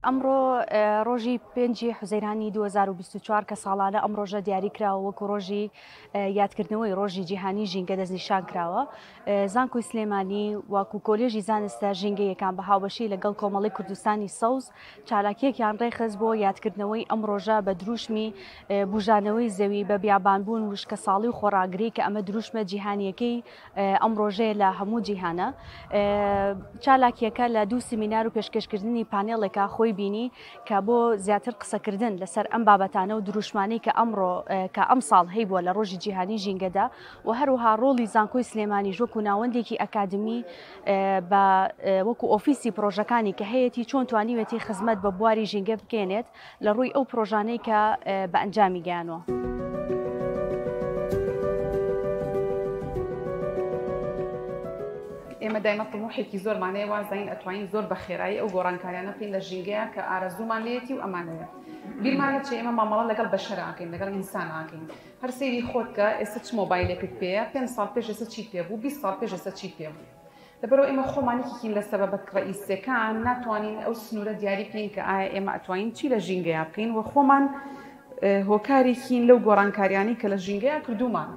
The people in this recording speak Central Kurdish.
ئەمڕۆ ڕۆژی 5 حوزەیرانی 2024 کە ساڵانە ئەم ڕۆژە دیاریکراوە وەکو ڕۆژی یادکردنەوەی ڕۆژی جیهانی ژینگە دەستنیشان کراوە. زانکۆی سلێمانی وەکو کۆلێژی زانستە ژینگەیەکان بە هاوبەشی لەگەڵ کۆمەڵی کوردستانی سەوز چالاکیەکیان ڕێخست بۆ یادکردنەوەی ئەم ڕۆژە بە دروشمی بژانەوەی زەوی بە بیابانبوون وشکە ساڵی و خۆراگری کە ئەمە دروشمە جیهانیەکەی ئەم ڕۆژەیە لە هەموو جیهانە. چالاکیەکە لە دوو سیمینار و پێشکەشکردنی پانێڵێکە خۆی بینی کە بۆ زیاتر قسەکردن لەسەر ئەم بابەتانە و دروشمانی کە کە ئەم ساڵ هەی بووە لە ڕۆژی جیهانی ژینگەدا و هەروها ڕۆڵی زانکۆی سلێمانی وەکو ناوەندێکی ئەکادمی بە وەکو ئۆفیسی پرۆژەکانی کە هەیەی چۆن توانیوێتی خزمەت بە بواری ژینگە بکێنێت لە ڕووی ئەو پرۆژانەی کە بە ئەنجامی گیانەوە. ئێمە دایمە طموحێکی زۆرمانەیە وازین ئەتوانین زۆر بە خێرایی ئەو گۆڕانکاریانە بکەین لە ژینگەیە کە ئارەزوومان لێتی و ئەمانەیە. بیرمانە چێ ئێمە مامەڵە لەگەڵ بەشەراکەین لەگەڵ ئینساناکەین. هەر سەیری خۆتکە ئێستا چ مۆبایلێکت پێەیە 5 ساڵ پێش ئێستا چی پێبوو 20 ساڵ پێش ئێستا چی پێبوو. لەبەرەوە ئێمە خۆمانێکین لە سەبەبەت ڕئیسەکان ناتوانین ئەو سنوورە دیاری بکەین کە ئایا ئێمە ئەتوانین چی لە ژینگەیە بکەین و خۆمان هۆکارێکین لەو گۆڕانکاریانی کە لە ژینگەیە کردومان.